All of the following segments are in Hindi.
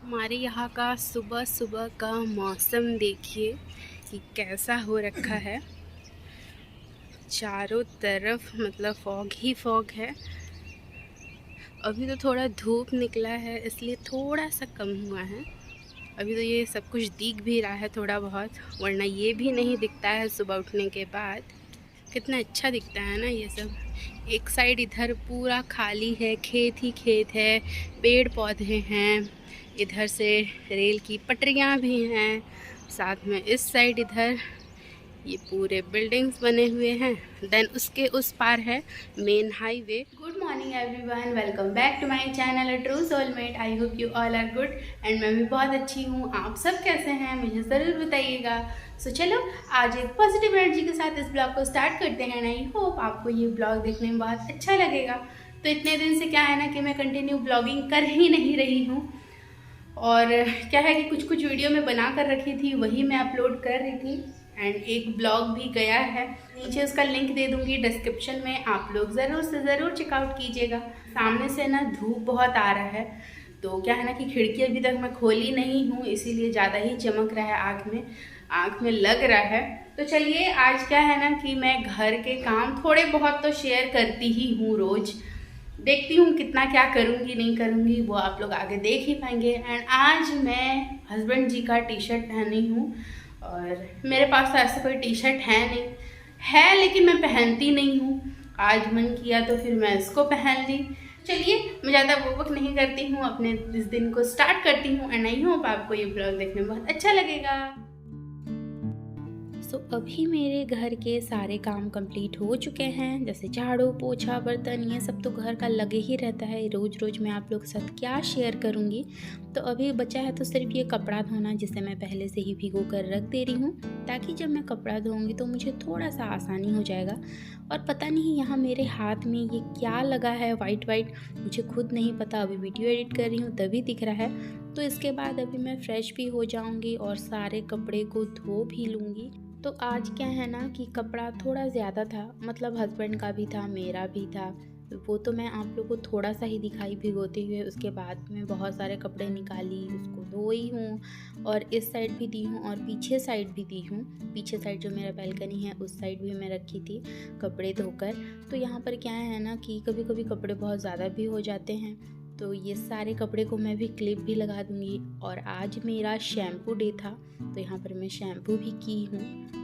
हमारे यहाँ का सुबह सुबह का मौसम देखिए कि कैसा हो रखा है। चारों तरफ मतलब फॉग ही फॉग है। अभी तो थोड़ा धूप निकला है इसलिए थोड़ा सा कम हुआ है। अभी तो ये सब कुछ दिख भी रहा है थोड़ा बहुत, वरना ये भी नहीं दिखता है सुबह उठने के बाद। कितना अच्छा दिखता है ना ये सब। एक साइड इधर पूरा खाली है, खेत ही खेत है, पेड़ पौधे हैं। इधर से रेल की पटरियां भी हैं। साथ में इस साइड इधर ये पूरे बिल्डिंग्स बने हुए हैं। देन उसके उस पार है main highway. Good morning everyone, welcome back to my channel true soulmate. I hope you all are good and मैं भी बहुत अच्छी हूँ। आप सब कैसे हैं मुझे ज़रूर बताइएगा। सो चलो आज एक पॉजिटिव एनर्जी के साथ इस ब्लॉग को स्टार्ट करते हैं। आई होप आपको ये ब्लॉग देखने में बहुत अच्छा लगेगा। तो इतने दिन से क्या है ना कि मैं कंटिन्यू ब्लॉगिंग कर ही नहीं रही हूँ, और क्या है कि कुछ कुछ वीडियो मैं बना कर रखी थी वही मैं अपलोड कर रही थी। एंड एक ब्लॉग भी गया है, नीचे उसका लिंक दे दूंगी डिस्क्रिप्शन में, आप लोग ज़रूर से ज़रूर चेकआउट कीजिएगा। सामने से ना धूप बहुत आ रहा है, तो क्या है ना कि खिड़की अभी तक मैं खोली नहीं हूँ, इसीलिए ज़्यादा ही चमक रहा है आँख में लग रहा है। तो चलिए आज क्या है ना कि मैं घर के काम थोड़े बहुत तो शेयर करती ही हूँ रोज़। देखती हूँ कितना क्या करूँगी नहीं करूँगी वो आप लोग आगे देख ही पाएंगे। एंड आज मैं हस्बैंड जी का टी शर्ट पहनी हूँ, और मेरे पास तो ऐसा कोई टी शर्ट है नहीं है, लेकिन मैं पहनती नहीं हूँ। आज मन किया तो फिर मैं इसको पहन ली। चलिए मैं ज़्यादा वो वक्त नहीं करती हूँ, अपने इस दिन को स्टार्ट करती हूँ। एंड आई होप आपको ये ब्लॉग देखने में बहुत अच्छा लगेगा। सो अभी मेरे घर के सारे काम कंप्लीट हो चुके हैं, जैसे झाड़ू पोछा बर्तन ये सब तो घर का लगे ही रहता है। रोज़ रोज़ मैं आप लोग के साथ क्या शेयर करूँगी। तो अभी बचा है तो सिर्फ ये कपड़ा धोना, जिसे मैं पहले से ही भिगो कर रख दे रही हूँ, ताकि जब मैं कपड़ा धोऊँगी तो मुझे थोड़ा सा आसानी हो जाएगा। और पता नहीं यहाँ मेरे हाथ में ये क्या लगा है वाइट वाइट, मुझे खुद नहीं पता। अभी वीडियो एडिट कर रही हूँ तभी दिख रहा है। तो इसके बाद अभी मैं फ्रेश भी हो जाऊँगी और सारे कपड़े को धो भी लूँगी। तो आज क्या है ना कि कपड़ा थोड़ा ज़्यादा था, मतलब हस्बैंड का भी था मेरा भी था। वो तो मैं आप लोगों को थोड़ा सा ही दिखाई भिगोते हुए, उसके बाद में बहुत सारे कपड़े निकाली, उसको धोई हूँ और इस साइड भी दी हूँ और पीछे साइड भी दी हूँ। पीछे साइड जो मेरा बैल्कनी है उस साइड भी मैं रखी थी कपड़े धोकर। तो यहाँ पर क्या है ना कि कभी कभी कपड़े बहुत ज़्यादा भी हो जाते हैं, तो ये सारे कपड़े को मैं भी क्लिप भी लगा दूँगी। और आज मेरा शैम्पू डे था, तो यहाँ पर मैं शैम्पू भी की हूँ।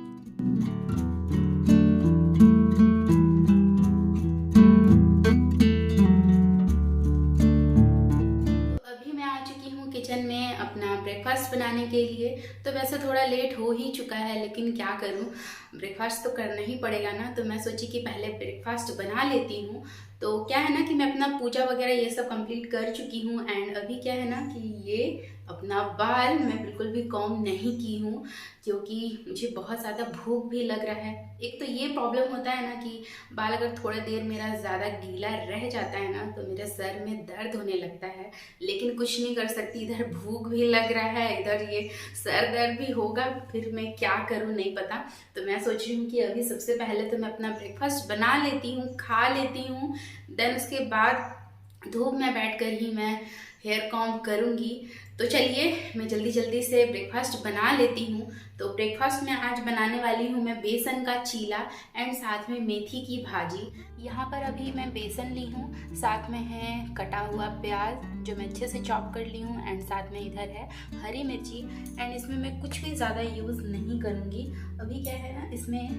तो अभी मैं आ चुकी हूँ किचन में अपना ब्रेकफास्ट बनाने के लिए। तो वैसे थोड़ा लेट हो ही चुका है, लेकिन क्या करूँ, ब्रेकफास्ट तो करना ही पड़ेगा ना। तो मैं सोची कि पहले ब्रेकफास्ट बना लेती हूँ। तो क्या है ना कि मैं अपना पूजा वगैरह ये सब कंप्लीट कर चुकी हूँ। एंड अभी क्या है ना कि ये अपना बाल मैं बिल्कुल भी कॉम्ब नहीं की हूँ, क्योंकि मुझे बहुत ज़्यादा भूख भी लग रहा है। एक तो ये प्रॉब्लम होता है ना कि बाल अगर थोड़ा देर मेरा ज़्यादा गीला रह जाता है ना तो मेरे सर में दर्द होने लगता है। लेकिन कुछ नहीं कर सकती, इधर भूख भी लग रहा है, इधर ये सर दर्द भी होगा, फिर मैं क्या करूँ नहीं पता। तो मैं सोच रही हूँ कि अभी सबसे पहले तो मैं अपना ब्रेकफास्ट बना लेती हूँ, खा लेती हूँ। देन उसके बाद धूप में बैठकर ही मैं हेयर कॉम्ब करूँगी। तो चलिए मैं जल्दी जल्दी से ब्रेकफास्ट बना लेती हूँ। तो ब्रेकफास्ट में आज बनाने वाली हूँ मैं बेसन का चीला एंड साथ में मेथी की भाजी। यहाँ पर अभी मैं बेसन ली हूँ, साथ में है कटा हुआ प्याज जो मैं अच्छे से चॉप कर ली हूँ, एंड साथ में इधर है हरी मिर्ची। एंड इसमें मैं कुछ भी ज़्यादा यूज़ नहीं करूँगी। अभी क्या है ना, इसमें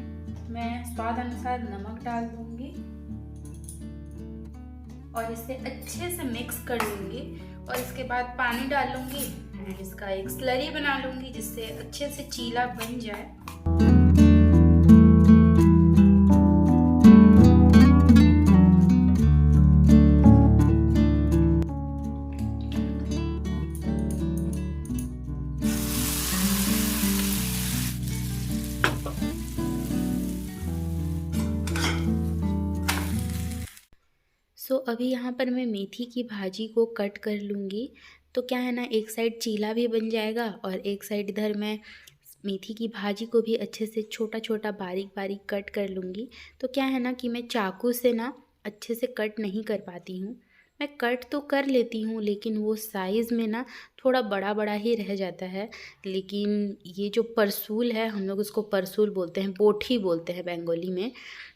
मैं स्वाद अनुसार नमक डाल दूँगी और इसे अच्छे से मिक्स कर लूँगी। और इसके बाद पानी डाल लूँगी एंड इसका एक स्लरी बना लूँगी, जिससे अच्छे से चीला बन जाए। अभी यहाँ पर मैं मेथी की भाजी को कट कर लूँगी। तो क्या है ना, एक साइड चीला भी बन जाएगा और एक साइड इधर मैं मेथी की भाजी को भी अच्छे से छोटा छोटा बारीक बारीक कट कर लूँगी। तो क्या है ना कि मैं चाकू से ना अच्छे से कट नहीं कर पाती हूँ। मैं कट तो कर लेती हूँ, लेकिन वो साइज़ में ना थोड़ा बड़ा बड़ा ही रह जाता है। लेकिन ये जो परसूल है, हम लोग उसको परसूल बोलते हैं, बोठी बोलते हैं बंगाली में।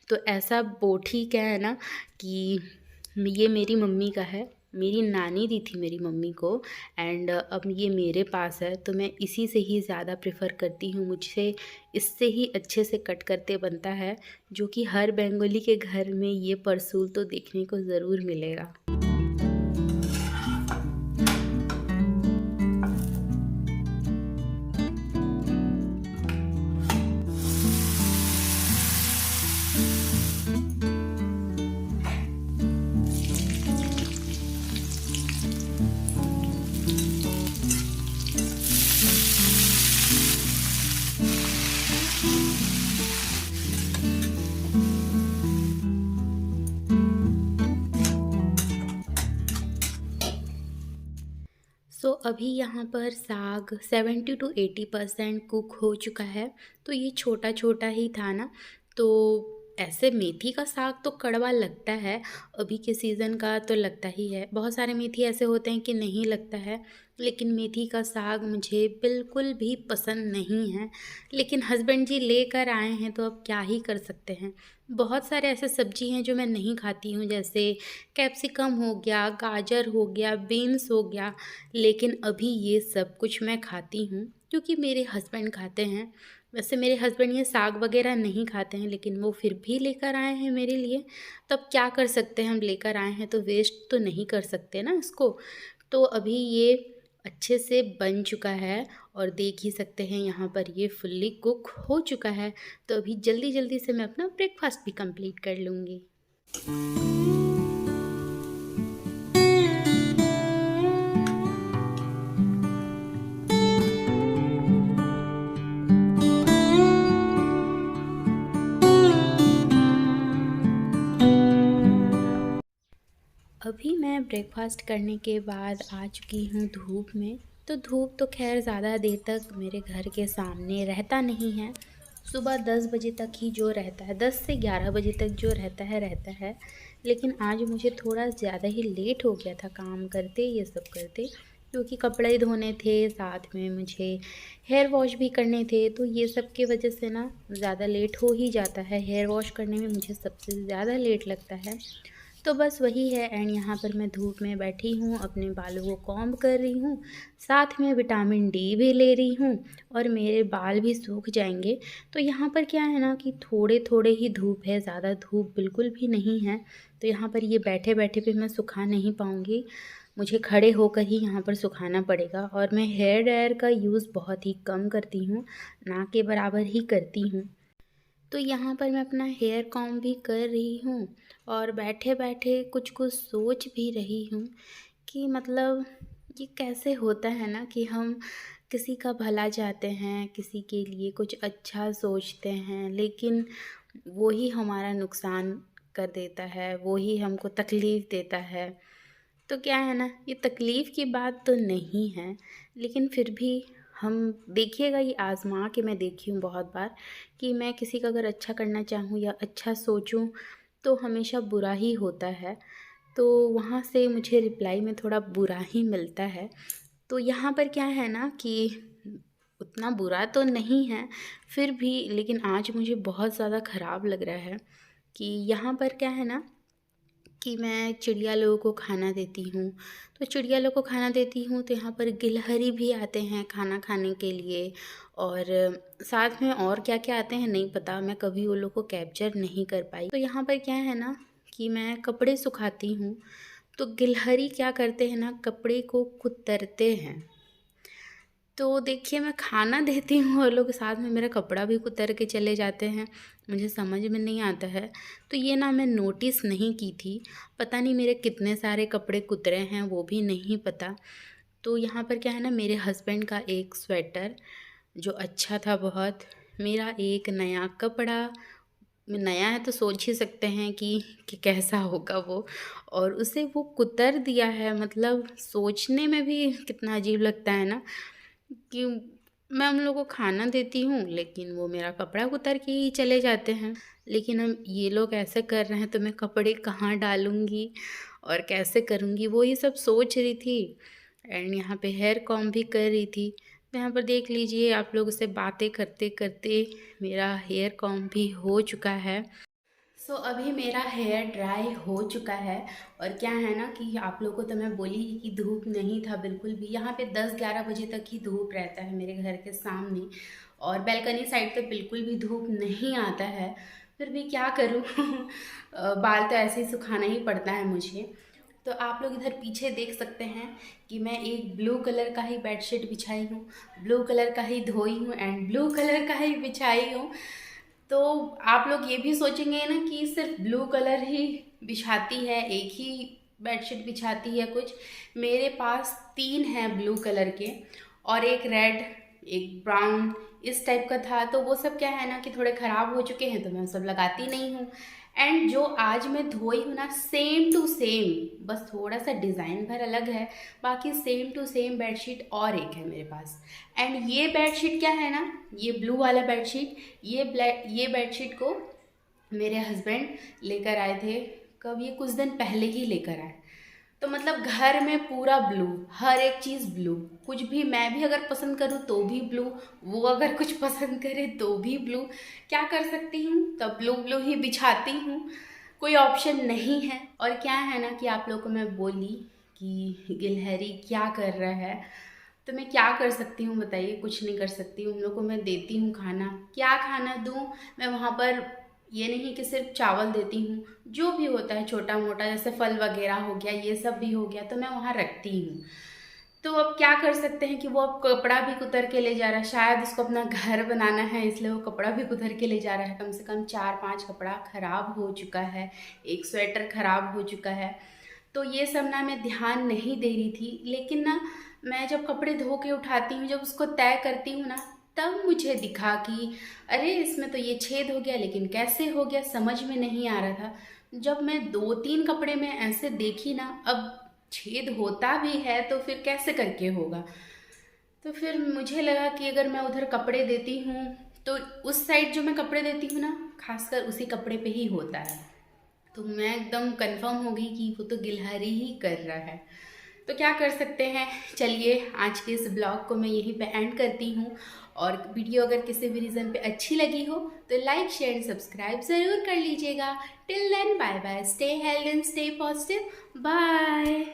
तो ऐसा बोठी क्या है ना कि ये मेरी मम्मी का है, मेरी नानी दी थी मेरी मम्मी को, एंड अब ये मेरे पास है, तो मैं इसी से ही ज़्यादा प्रेफर करती हूँ। मुझसे इससे ही अच्छे से कट करते बनता है, जो कि हर बंगाली के घर में ये परसूल तो देखने को ज़रूर मिलेगा। अभी यहाँ पर साग 70 to 80% कुक हो चुका है। तो ये छोटा छोटा ही था ना, तो ऐसे मेथी का साग तो कड़वा लगता है, अभी के सीज़न का तो लगता ही है। बहुत सारे मेथी ऐसे होते हैं कि नहीं लगता है, लेकिन मेथी का साग मुझे बिल्कुल भी पसंद नहीं है। लेकिन हस्बैंड जी लेकर आए हैं तो अब क्या ही कर सकते हैं। बहुत सारे ऐसे सब्ज़ी हैं जो मैं नहीं खाती हूँ, जैसे कैप्सिकम हो गया, गाजर हो गया, बीन्स हो गया। लेकिन अभी ये सब कुछ मैं खाती हूँ क्योंकि मेरे हस्बैंड खाते हैं। वैसे मेरे हस्बैंड ये साग वगैरह नहीं खाते हैं, लेकिन वो फिर भी लेकर आए हैं मेरे लिए। तब क्या कर सकते हैं, हम लेकर आए हैं तो वेस्ट तो नहीं कर सकते ना इसको। तो अभी ये अच्छे से बन चुका है और देख ही सकते हैं यहाँ पर ये फुल्ली कुक हो चुका है। तो अभी जल्दी जल्दी से मैं अपना ब्रेकफास्ट भी कंप्लीट कर लूँगी। अभी मैं ब्रेकफास्ट करने के बाद आ चुकी हूँ धूप में। तो धूप तो खैर ज़्यादा देर तक मेरे घर के सामने रहता नहीं है। सुबह 10 बजे तक ही जो रहता है, 10 से 11 बजे तक जो रहता है। लेकिन आज मुझे थोड़ा ज़्यादा ही लेट हो गया था काम करते, ये सब करते, क्योंकि कपड़े धोने थे, साथ में मुझे हेयर वॉश भी करने थे। तो ये सब की वजह से ना ज़्यादा लेट हो ही जाता है। हेयर वॉश करने में मुझे सबसे ज़्यादा लेट लगता है। तो बस वही है। एंड यहाँ पर मैं धूप में बैठी हूँ, अपने बालों को कॉम्ब कर रही हूँ, साथ में विटामिन डी भी ले रही हूँ और मेरे बाल भी सूख जाएंगे। तो यहाँ पर क्या है ना कि थोड़े थोड़े ही धूप है, ज़्यादा धूप बिल्कुल भी नहीं है। तो यहाँ पर ये बैठे बैठे भी मैं सुखा नहीं पाऊँगी, मुझे खड़े होकर ही यहाँ पर सुखाना पड़ेगा। और मैं हेयर ड्रायर का यूज़ बहुत ही कम करती हूँ, ना के बराबर ही करती हूँ। तो यहाँ पर मैं अपना हेयर कॉम्ब भी कर रही हूँ और बैठे बैठे कुछ कुछ सोच भी रही हूँ कि मतलब ये कैसे होता है ना कि हम किसी का भला चाहते हैं, किसी के लिए कुछ अच्छा सोचते हैं, लेकिन वो ही हमारा नुकसान कर देता है, वो ही हमको तकलीफ़ देता है। तो क्या है ना, ये तकलीफ़ की बात तो नहीं है, लेकिन फिर भी हम देखिएगा, ये आज़मा के मैं देखी हूँ बहुत बार कि मैं किसी का अगर अच्छा करना चाहूँ या अच्छा सोचूँ तो हमेशा बुरा ही होता है। तो वहाँ से मुझे रिप्लाई में थोड़ा बुरा ही मिलता है। तो यहाँ पर क्या है ना कि उतना बुरा तो नहीं है फिर भी, लेकिन आज मुझे बहुत ज़्यादा ख़राब लग रहा है कि यहाँ पर क्या है ना कि मैं चिड़िया लोगों को खाना देती हूँ। तो चिड़िया लोगों को खाना देती हूँ तो यहाँ पर गिलहरी भी आते हैं खाना खाने के लिए, और साथ में और क्या क्या आते हैं नहीं पता, मैं कभी वो लोग को कैप्चर नहीं कर पाई। तो यहाँ पर क्या है ना कि मैं कपड़े सुखाती हूँ तो गिलहरी क्या करते हैं ना, कपड़े को कुतरते हैं। तो देखिए, मैं खाना देती हूँ और लोग साथ में मेरा कपड़ा भी कुतर के चले जाते हैं, मुझे समझ में नहीं आता है। तो ये ना मैं नोटिस नहीं की थी, पता नहीं मेरे कितने सारे कपड़े कुतरे हैं वो भी नहीं पता। तो यहाँ पर क्या है ना, मेरे हस्बैंड का एक स्वेटर जो अच्छा था बहुत, मेरा एक नया कपड़ा, नया है तो सोच ही सकते हैं कि कैसा होगा वो, और उसे वो कुतर दिया है। मतलब सोचने में भी कितना अजीब लगता है ना कि मैं उन लोगों को खाना देती हूँ लेकिन वो मेरा कपड़ा उतार के ही चले जाते हैं। लेकिन हम ये लोग ऐसे कर रहे हैं तो मैं कपड़े कहाँ डालूँगी और कैसे करूँगी, वो ये सब सोच रही थी। एंड यहाँ पे हेयर कॉम भी कर रही थी। तो यहाँ पर देख लीजिए, आप लोगों से बातें करते करते मेरा हेयर कॉम भी हो चुका है। सो अभी मेरा हेयर ड्राई हो चुका है। और क्या है ना कि आप लोगों को तो मैं बोली ही कि धूप नहीं था बिल्कुल भी। यहाँ पे 10-11 बजे तक ही धूप रहता है मेरे घर के सामने, और बैल्कनी साइड तो बिल्कुल भी धूप नहीं आता है। फिर भी क्या करूँ बाल तो ऐसे ही सुखाना ही पड़ता है मुझे। तो आप लोग इधर पीछे देख सकते हैं कि मैं एक ब्लू कलर का ही बेडशीट बिछाई हूँ, ब्लू कलर का ही धोई हूँ एंड ब्लू कलर का ही बिछाई हूँ। तो आप लोग ये भी सोचेंगे ना कि सिर्फ ब्लू कलर ही बिछाती है, एक ही बेडशीट बिछाती है कुछ। मेरे पास 3 हैं ब्लू कलर के, और एक रेड, एक ब्राउन, इस टाइप का था। तो वो सब क्या है ना कि थोड़े ख़राब हो चुके हैं, तो मैं सब लगाती नहीं हूँ। एंड जो आज मैं धोई हूँ ना, सेम टू सेम, बस थोड़ा सा डिज़ाइन भर अलग है, बाकी सेम टू सेम बेडशीट और एक है मेरे पास। एंड ये बेडशीट क्या है ना, ये ब्लू वाला बेडशीट, ये बेडशीट को मेरे हस्बैंड लेकर आए थे। कब, ये कुछ दिन पहले ही लेकर आए। तो मतलब घर में पूरा ब्लू, हर एक चीज़ ब्लू, कुछ भी मैं भी अगर पसंद करूँ तो भी ब्लू, वो अगर कुछ पसंद करे तो भी ब्लू। क्या कर सकती हूँ, तब ब्लू ब्लू ही बिछाती हूँ, कोई ऑप्शन नहीं है। और क्या है ना कि आप लोगों को मैं बोली कि गिलहरी क्या कर रहा है, तो मैं क्या कर सकती हूँ बताइए, कुछ नहीं कर सकती हूँ। उन लोग को मैं देती हूँ खाना, क्या खाना दूँ मैं वहाँ पर, ये नहीं कि सिर्फ चावल देती हूँ, जो भी होता है छोटा मोटा, जैसे फल वगैरह हो गया, ये सब भी हो गया, तो मैं वहाँ रखती हूँ। तो अब क्या कर सकते हैं कि वो अब कपड़ा भी कुतर के ले जा रहा है, शायद उसको अपना घर बनाना है इसलिए वो कपड़ा भी कुतर के ले जा रहा है। कम से कम 4-5 कपड़ा ख़राब हो चुका है, एक स्वेटर ख़राब हो चुका है। तो ये सब ना मैं ध्यान नहीं दे रही थी, लेकिन ना मैं जब कपड़े धो के उठाती हूँ, जब उसको तय करती हूँ ना, तब मुझे दिखा कि अरे इसमें तो ये छेद हो गया, लेकिन कैसे हो गया समझ में नहीं आ रहा था। जब मैं 2-3 कपड़े में ऐसे देखी ना, अब छेद होता भी है तो फिर कैसे करके होगा। तो फिर मुझे लगा कि अगर मैं उधर कपड़े देती हूँ तो उस साइड जो मैं कपड़े देती हूँ ना, खासकर उसी कपड़े पे ही होता है। तो मैं एकदम कंफर्म हो गई कि वो तो गिलहरी ही कर रहा है। तो क्या कर सकते हैं, चलिए आज के इस ब्लॉग को मैं यहीं पे एंड करती हूँ। और वीडियो अगर किसी भी रीज़न पे अच्छी लगी हो तो लाइक शेयर एंड सब्सक्राइब ज़रूर कर लीजिएगा। Till then bye bye, stay healthy and stay positive, bye.